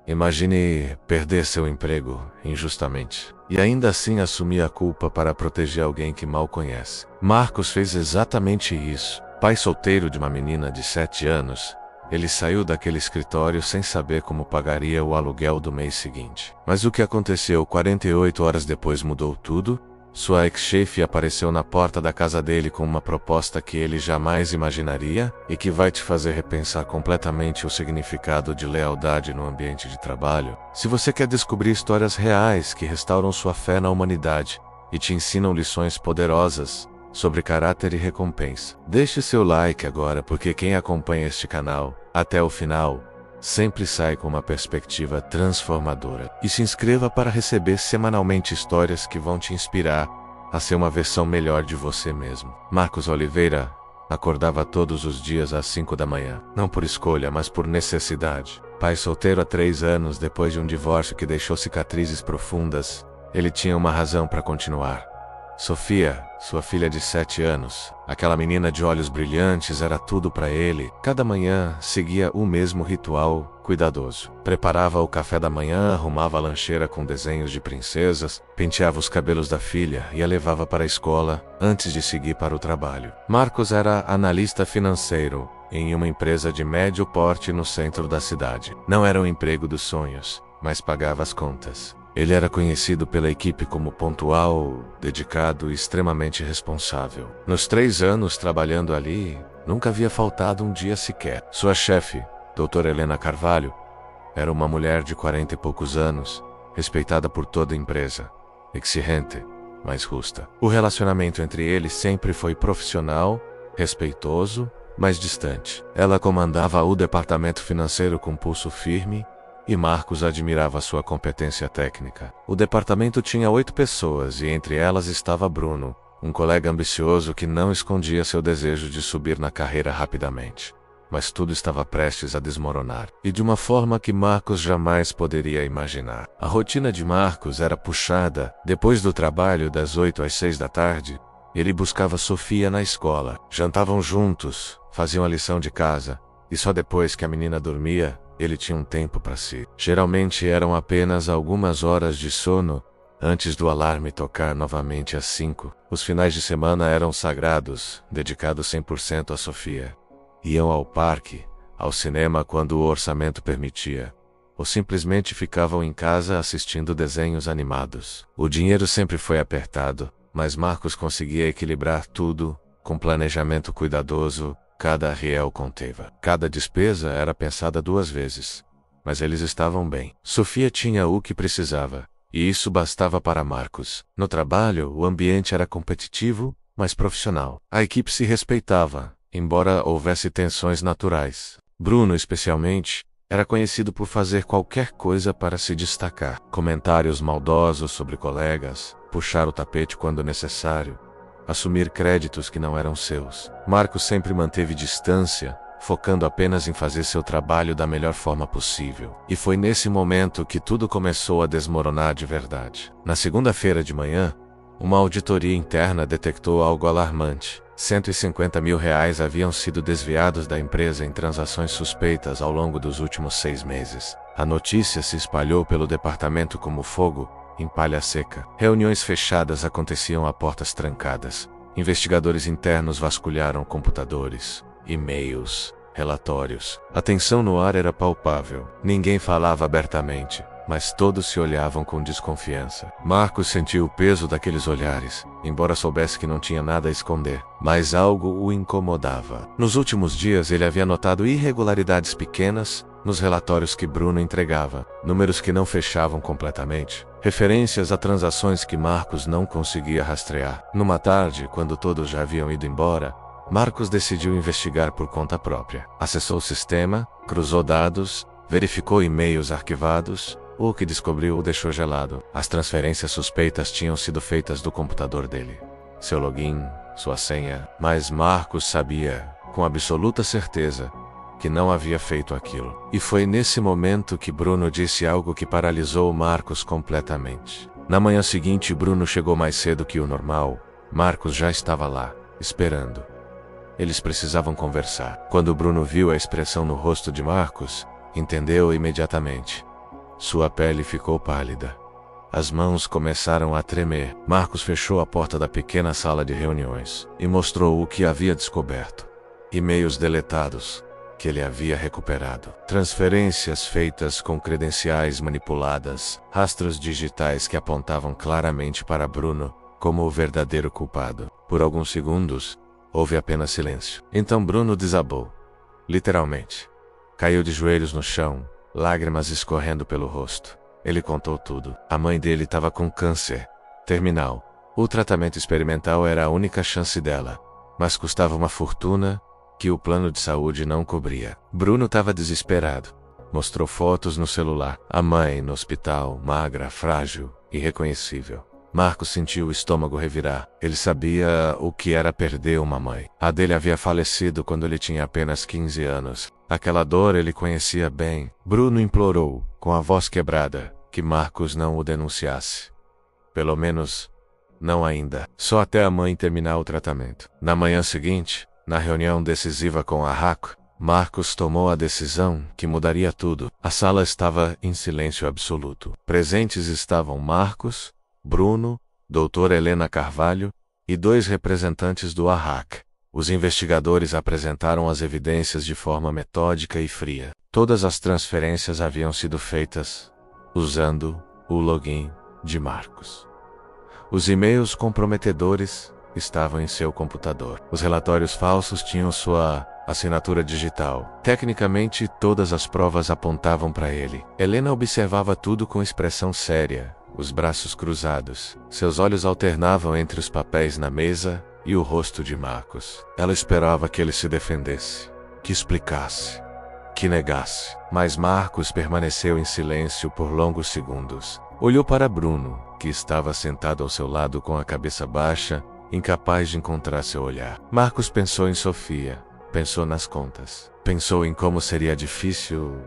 Imagine perder seu emprego injustamente e ainda assim assumir a culpa para proteger alguém que mal conhece. Marcos fez exatamente isso. Pai solteiro de uma menina de 7 anos, ele saiu daquele escritório sem saber como pagaria o aluguel do mês seguinte. Mas o que aconteceu 48 horas depois mudou tudo. Sua ex-chefe apareceu na porta da casa dele com uma proposta que ele jamais imaginaria e que vai te fazer repensar completamente o significado de lealdade no ambiente de trabalho. Se você quer descobrir histórias reais que restauram sua fé na humanidade e te ensinam lições poderosas sobre caráter e recompensa, deixe seu like agora, porque quem acompanha este canal até o final sempre sai com uma perspectiva transformadora. E se inscreva para receber semanalmente histórias que vão te inspirar a ser uma versão melhor de você mesmo. Marcos Oliveira acordava todos os dias às 5 da manhã, não por escolha, mas por necessidade. Pai solteiro há 3 anos, depois de um divórcio que deixou cicatrizes profundas, ele tinha uma razão para continuar. Sofia, sua filha de 7 anos, aquela menina de olhos brilhantes, era tudo para ele. Cada manhã seguia o mesmo ritual cuidadoso. Preparava o café da manhã, arrumava a lancheira com desenhos de princesas, penteava os cabelos da filha e a levava para a escola antes de seguir para o trabalho. Marcos era analista financeiro em uma empresa de médio porte no centro da cidade. Não era o emprego dos sonhos, mas pagava as contas. Ele era conhecido pela equipe como pontual, dedicado e extremamente responsável. Nos 3 anos trabalhando ali, nunca havia faltado um dia sequer. Sua chefe, doutora Helena Carvalho, era uma mulher de 40 e poucos anos, respeitada por toda a empresa, exigente, mas justa. O relacionamento entre eles sempre foi profissional, respeitoso, mas distante. Ela comandava o departamento financeiro com pulso firme, e Marcos admirava sua competência técnica. O departamento tinha 8 pessoas e entre elas estava Bruno, um colega ambicioso que não escondia seu desejo de subir na carreira rapidamente. Mas tudo estava prestes a desmoronar, e de uma forma que Marcos jamais poderia imaginar. A rotina de Marcos era puxada. Depois do trabalho, das 8 às 6 da tarde, ele buscava Sofia na escola. Jantavam juntos, faziam a lição de casa, e só depois que a menina dormia, ele tinha um tempo para si. Geralmente eram apenas algumas horas de sono antes do alarme tocar novamente às 5. Os finais de semana eram sagrados, dedicados 100% a Sofia. Iam ao parque, ao cinema quando o orçamento permitia, ou simplesmente ficavam em casa assistindo desenhos animados. O dinheiro sempre foi apertado, mas Marcos conseguia equilibrar tudo com planejamento cuidadoso. Cada real contava. Cada despesa era pensada 2 vezes. Mas eles estavam bem. Sofia tinha o que precisava, e isso bastava para Marcos. No trabalho, o ambiente era competitivo, mas profissional. A equipe se respeitava, embora houvesse tensões naturais. Bruno, especialmente, era conhecido por fazer qualquer coisa para se destacar. Comentários maldosos sobre colegas, puxar o tapete quando necessário, assumir créditos que não eram seus. Marcos sempre manteve distância, focando apenas em fazer seu trabalho da melhor forma possível. E foi nesse momento que tudo começou a desmoronar de verdade. Na segunda-feira de manhã, uma auditoria interna detectou algo alarmante. R$ 150 mil haviam sido desviados da empresa em transações suspeitas ao longo dos últimos 6 meses. A notícia se espalhou pelo departamento como fogo em palha seca. Reuniões fechadas aconteciam a portas trancadas. Investigadores internos vasculharam computadores, e-mails, relatórios. A tensão no ar era palpável. Ninguém falava abertamente, mas todos se olhavam com desconfiança. Marcos sentiu o peso daqueles olhares, embora soubesse que não tinha nada a esconder. Mas algo o incomodava. Nos últimos dias ele havia notado irregularidades pequenas nos relatórios que Bruno entregava, números que não fechavam completamente, referências a transações que Marcos não conseguia rastrear. Numa tarde, quando todos já haviam ido embora, Marcos decidiu investigar por conta própria. Acessou o sistema, cruzou dados, verificou e-mails arquivados. O que descobriu o deixou gelado. As transferências suspeitas tinham sido feitas do computador dele. Seu login, sua senha. Mas Marcos sabia, com absoluta certeza, que não havia feito aquilo. E foi nesse momento que Bruno disse algo que paralisou Marcos completamente. Na manhã seguinte, Bruno chegou mais cedo que o normal. Marcos já estava lá, esperando. Eles precisavam conversar. Quando Bruno viu a expressão no rosto de Marcos, entendeu imediatamente. Sua pele ficou pálida. As mãos começaram a tremer. Marcos fechou a porta da pequena sala de reuniões e mostrou o que havia descoberto. E-mails deletados, que ele havia recuperado. Transferências feitas com credenciais manipuladas. Rastros digitais que apontavam claramente para Bruno como o verdadeiro culpado. Por alguns segundos, houve apenas silêncio. Então Bruno desabou. Literalmente. Caiu de joelhos no chão, lágrimas escorrendo pelo rosto. Ele contou tudo. A mãe dele estava com câncer terminal. O tratamento experimental era a única chance dela, mas custava uma fortuna que o plano de saúde não cobria. Bruno estava desesperado. Mostrou fotos no celular. A mãe no hospital, magra, frágil, irreconhecível. Marcos sentiu o estômago revirar. Ele sabia o que era perder uma mãe. A dele havia falecido quando ele tinha apenas 15 anos. Aquela dor ele conhecia bem. Bruno implorou, com a voz quebrada, que Marcos não o denunciasse. Pelo menos, não ainda. Só até a mãe terminar o tratamento. Na manhã seguinte, na reunião decisiva com a Raco, Marcos tomou a decisão que mudaria tudo. A sala estava em silêncio absoluto. Presentes estavam Marcos, Bruno, doutora Helena Carvalho e 2 representantes do ARRAC. Os investigadores apresentaram as evidências de forma metódica e fria. Todas as transferências haviam sido feitas usando o login de Marcos. Os e-mails comprometedores estavam em seu computador. Os relatórios falsos tinham sua assinatura digital. Tecnicamente, todas as provas apontavam para ele. Helena observava tudo com expressão séria, os braços cruzados. Seus olhos alternavam entre os papéis na mesa e o rosto de Marcos. Ela esperava que ele se defendesse, que explicasse, que negasse. Mas Marcos permaneceu em silêncio por longos segundos. Olhou para Bruno, que estava sentado ao seu lado com a cabeça baixa, incapaz de encontrar seu olhar. Marcos pensou em Sofia, pensou nas contas, pensou em como seria difícil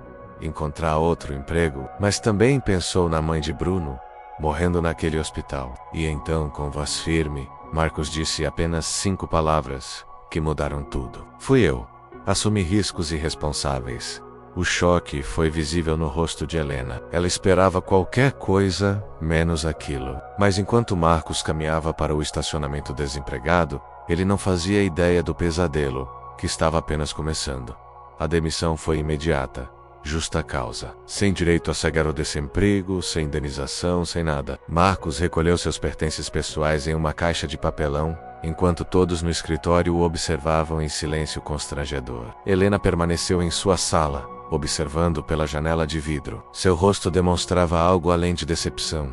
encontrar outro emprego, mas também pensou na mãe de Bruno, morrendo naquele hospital. E então, com voz firme, Marcos disse apenas 5 palavras que mudaram tudo. Fui eu. Assumi riscos irresponsáveis. O choque foi visível no rosto de Helena. Ela esperava qualquer coisa menos aquilo. Mas enquanto Marcos caminhava para o estacionamento desempregado, ele não fazia ideia do pesadelo, que estava apenas começando. A demissão foi imediata. Justa causa. Sem direito a cegar o desemprego, sem indenização, sem nada. Marcos recolheu seus pertences pessoais em uma caixa de papelão, enquanto todos no escritório o observavam em silêncio constrangedor. Helena permaneceu em sua sala, observando pela janela de vidro. Seu rosto demonstrava algo além de decepção.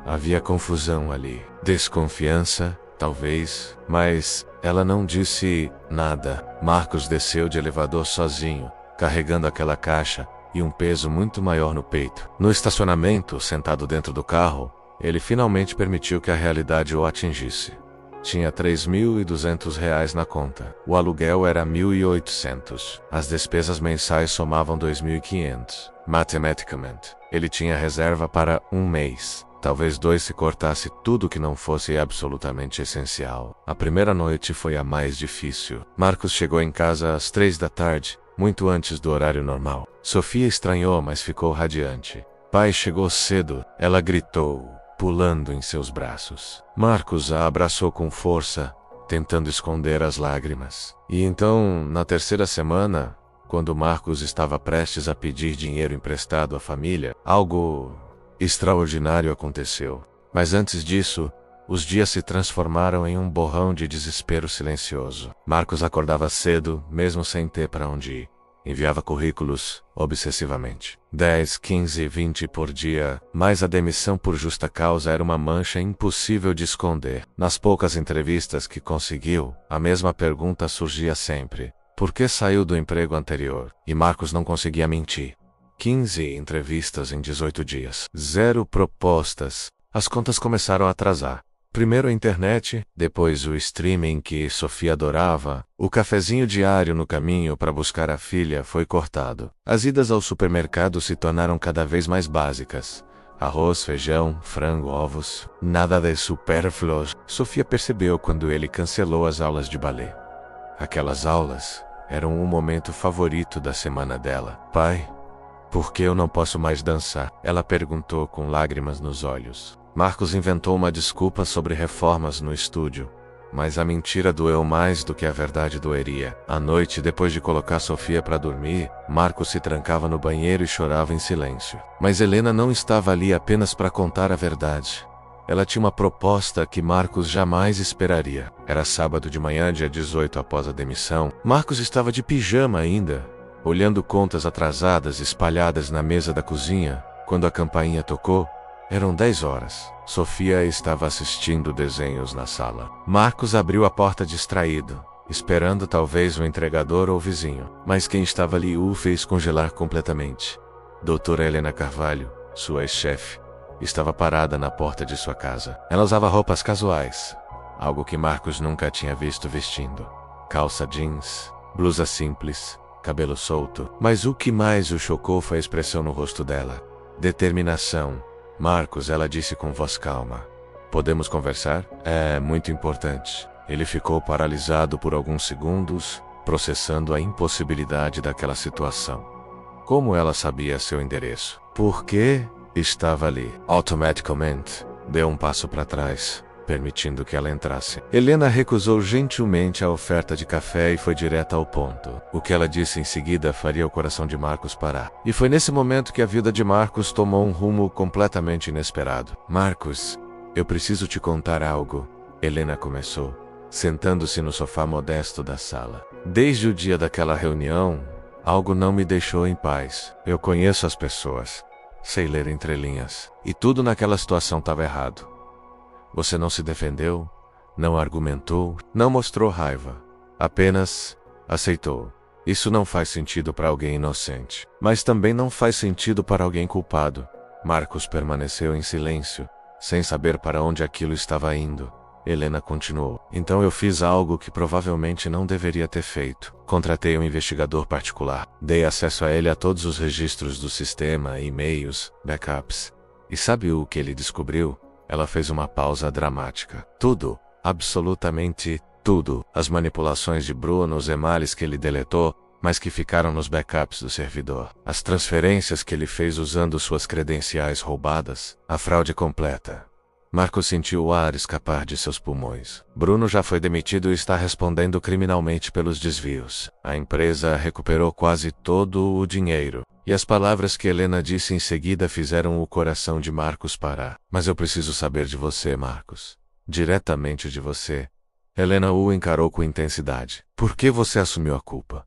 Havia confusão ali. Desconfiança, talvez, mas ela não disse nada. Marcos desceu de elevador sozinho, carregando aquela caixa e um peso muito maior no peito. No estacionamento, sentado dentro do carro, ele finalmente permitiu que a realidade o atingisse. Tinha R$3.200 na conta. O aluguel era R$1.800. As despesas mensais somavam R$2.500. Matematicamente, ele tinha reserva para um mês. Talvez 2 se cortasse tudo que não fosse absolutamente essencial. A primeira noite foi a mais difícil. Marcos chegou em casa às 3 da tarde, muito antes do horário normal. Sofia estranhou, mas ficou radiante. Pai chegou cedo, ela gritou, pulando em seus braços. Marcos a abraçou com força, tentando esconder as lágrimas. E então, na 3ª semana, quando Marcos estava prestes a pedir dinheiro emprestado à família, algo extraordinário aconteceu. Mas antes disso, os dias se transformaram em um borrão de desespero silencioso. Marcos acordava cedo, mesmo sem ter para onde ir. Enviava currículos, obsessivamente. 10, 15, 20 por dia, mas a demissão por justa causa era uma mancha impossível de esconder. Nas poucas entrevistas que conseguiu, a mesma pergunta surgia sempre. Por que saiu do emprego anterior? E Marcos não conseguia mentir. 15 entrevistas em 18 dias. 0 propostas. As contas começaram a atrasar. Primeiro a internet, depois o streaming que Sofia adorava, o cafezinho diário no caminho para buscar a filha foi cortado. As idas ao supermercado se tornaram cada vez mais básicas. Arroz, feijão, frango, ovos, nada de supérfluos. Sofia percebeu quando ele cancelou as aulas de balé. Aquelas aulas eram o momento favorito da semana dela. Pai, Por que eu não posso mais dançar? Ela perguntou com lágrimas nos olhos. Marcos inventou uma desculpa sobre reformas no estúdio. Mas a mentira doeu mais do que a verdade doeria. À noite, depois de colocar Sofia para dormir, Marcos se trancava no banheiro e chorava em silêncio. Mas Helena não estava ali apenas para contar a verdade. Ela tinha uma proposta que Marcos jamais esperaria. Era sábado de manhã, dia 18 após a demissão. Marcos estava de pijama ainda, olhando contas atrasadas espalhadas na mesa da cozinha, quando a campainha tocou. Eram 10 horas. Sofia estava assistindo desenhos na sala. Marcos abriu a porta distraído, esperando talvez o entregador ou o vizinho. Mas quem estava ali o fez congelar completamente. Doutora Helena Carvalho, sua ex-chefe, estava parada na porta de sua casa. Ela usava roupas casuais, algo que Marcos nunca tinha visto vestindo. Calça jeans, blusa simples, cabelo solto. Mas o que mais o chocou foi a expressão no rosto dela. Determinação. Marcos, ela disse com voz calma. Podemos conversar? É muito importante. Ele ficou paralisado por alguns segundos, processando a impossibilidade daquela situação. Como ela sabia seu endereço? Por que estava ali? Automaticamente, deu um passo para trás, permitindo que ela entrasse. Helena recusou gentilmente a oferta de café e foi direta ao ponto. O que ela disse em seguida faria o coração de Marcos parar. E foi nesse momento que a vida de Marcos tomou um rumo completamente inesperado. Marcos, eu preciso te contar algo, Helena começou, sentando-se no sofá modesto da sala. Desde o dia daquela reunião, algo não me deixou em paz. Eu conheço as pessoas, sei ler entre linhas, e tudo naquela situação estava errado. Você não se defendeu, não argumentou, não mostrou raiva. Apenas aceitou. Isso não faz sentido para alguém inocente. Mas também não faz sentido para alguém culpado. Marcos permaneceu em silêncio, sem saber para onde aquilo estava indo. Helena continuou. Então eu fiz algo que provavelmente não deveria ter feito. Contratei um investigador particular. Dei acesso a ele a todos os registros do sistema, e-mails, backups. E sabe o que ele descobriu? Ela fez uma pausa dramática. Tudo, absolutamente tudo. As manipulações de Bruno, os emails que ele deletou, mas que ficaram nos backups do servidor. As transferências que ele fez usando suas credenciais roubadas. A fraude completa. Marcos sentiu o ar escapar de seus pulmões. Bruno já foi demitido e está respondendo criminalmente pelos desvios. A empresa recuperou quase todo o dinheiro. E as palavras que Helena disse em seguida fizeram o coração de Marcos parar. Mas eu preciso saber de você, Marcos. Diretamente de você. Helena o encarou com intensidade. Por que você assumiu a culpa?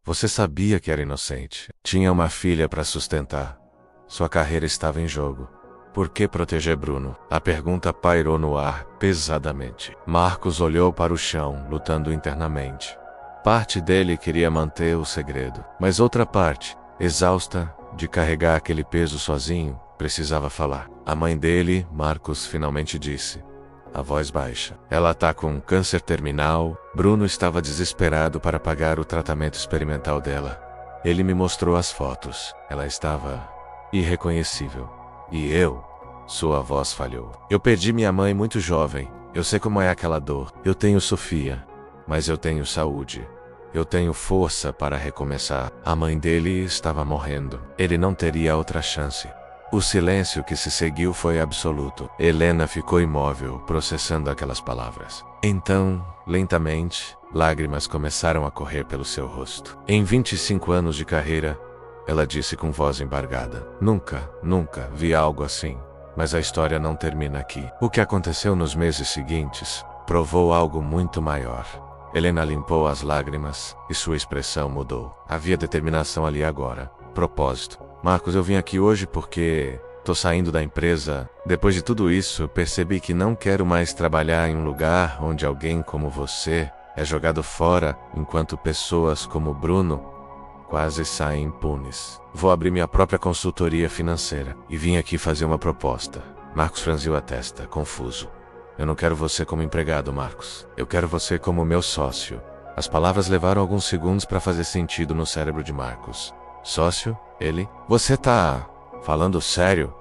Você sabia que era inocente. Tinha uma filha para sustentar. Sua carreira estava em jogo. Por que proteger Bruno? A pergunta pairou no ar, pesadamente. Marcos olhou para o chão, lutando internamente. Parte dele queria manter o segredo, mas outra parte, exausta de carregar aquele peso sozinho, precisava falar. A mãe dele, Marcos, finalmente disse, a voz baixa. Ela tá com câncer terminal. Bruno estava desesperado para pagar o tratamento experimental dela. Ele me mostrou as fotos. Ela estava irreconhecível. E eu? Sua voz falhou. Eu perdi minha mãe muito jovem. Eu sei como é aquela dor. Eu tenho Sofia. Mas eu tenho saúde. Eu tenho força para recomeçar. A mãe dele estava morrendo. Ele não teria outra chance. O silêncio que se seguiu foi absoluto. Helena ficou imóvel, processando aquelas palavras. Então, lentamente, lágrimas começaram a correr pelo seu rosto. Em 25 anos de carreira, ela disse com voz embargada. Nunca vi algo assim. Mas a história não termina aqui. O que aconteceu nos meses seguintes provou algo muito maior. Helena limpou as lágrimas e sua expressão mudou. Havia determinação ali agora. Propósito. Marcos, eu vim aqui hoje porque tô saindo da empresa. Depois de tudo isso, percebi que não quero mais trabalhar em um lugar onde alguém como você é jogado fora, enquanto pessoas como Bruno quase saem impunes. Vou abrir minha própria consultoria financeira e vim aqui fazer uma proposta. Marcos franziu a testa, confuso. Eu não quero você como empregado, Marcos. Eu quero você como meu sócio. As palavras levaram alguns segundos para fazer sentido no cérebro de Marcos. Sócio? Ele? Você tá falando sério?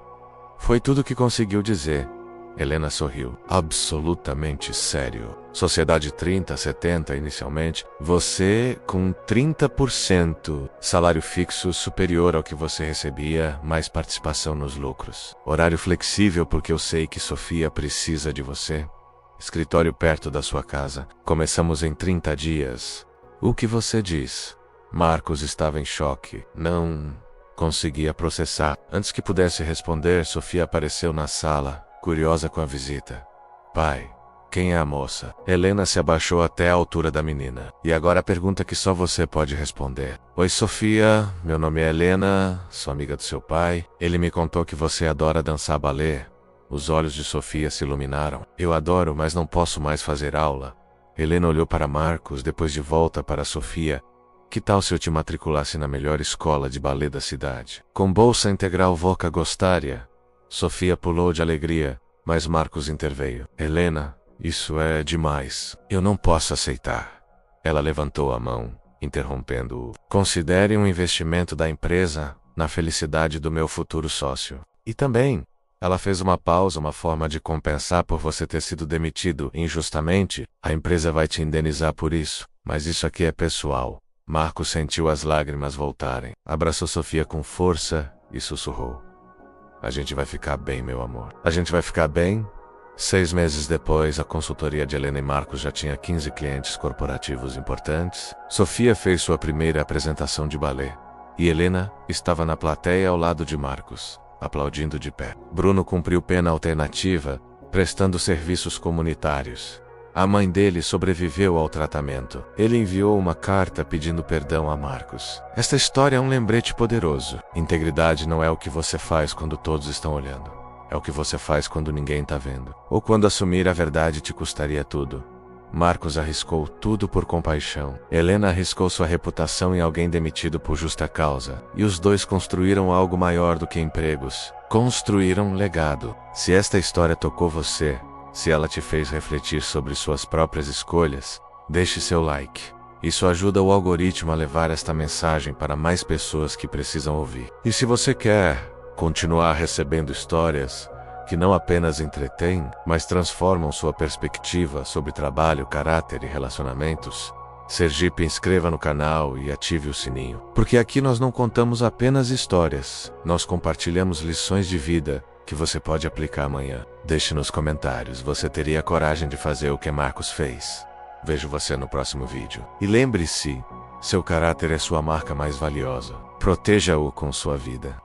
Foi tudo que conseguiu dizer. Helena sorriu. Absolutamente sério. Sociedade 30, 70 inicialmente, você com 30% salário fixo superior ao que você recebia, mais participação nos lucros. Horário flexível porque eu sei que Sofia precisa de você. Escritório perto da sua casa. Começamos em 30 dias. O que você diz? Marcos estava em choque. Não conseguia processar. Antes que pudesse responder, Sofia apareceu na sala, curiosa com a visita. Pai, quem é a moça? Helena se abaixou até a altura da menina. E agora a pergunta que só você pode responder. Oi, Sofia. Meu nome é Helena, sou amiga do seu pai. Ele me contou que você adora dançar balé. Os olhos de Sofia se iluminaram. Eu adoro, mas não posso mais fazer aula. Helena olhou para Marcos, depois de volta para Sofia. Que tal se eu te matriculasse na melhor escola de balé da cidade? Com bolsa integral Voca Gostaria. Sofia pulou de alegria, mas Marcos interveio. Helena, isso é demais. Eu não posso aceitar. Ela levantou a mão, interrompendo-o. Considere um investimento da empresa na felicidade do meu futuro sócio. E também, ela fez uma pausa, uma forma de compensar por você ter sido demitido injustamente. A empresa vai te indenizar por isso, mas isso aqui é pessoal. Marcos sentiu as lágrimas voltarem. Abraçou Sofia com força e sussurrou. A gente vai ficar bem, meu amor. A gente vai ficar bem? 6 meses depois, a consultoria de Helena e Marcos já tinha 15 clientes corporativos importantes. Sofia fez sua primeira apresentação de balé. E Helena estava na plateia ao lado de Marcos, aplaudindo de pé. Bruno cumpriu pena alternativa, prestando serviços comunitários. A mãe dele sobreviveu ao tratamento. Ele enviou uma carta pedindo perdão a Marcos. Esta história é um lembrete poderoso. Integridade não é o que você faz quando todos estão olhando. É o que você faz quando ninguém está vendo. Ou quando assumir a verdade te custaria tudo. Marcos arriscou tudo por compaixão. Helena arriscou sua reputação em alguém demitido por justa causa. E os dois construíram algo maior do que empregos. Construíram um legado. Se esta história tocou você, se ela te fez refletir sobre suas próprias escolhas, deixe seu like. Isso ajuda o algoritmo a levar esta mensagem para mais pessoas que precisam ouvir. E se você quer continuar recebendo histórias que não apenas entretêm, mas transformam sua perspectiva sobre trabalho, caráter e relacionamentos, Sergipe, inscreva no canal e ative o sininho. Porque aqui nós não contamos apenas histórias, nós compartilhamos lições de vida que você pode aplicar amanhã. Deixe nos comentários, você teria coragem de fazer o que Marcos fez? Vejo você no próximo vídeo. E lembre-se, seu caráter é sua marca mais valiosa. Proteja-o com sua vida.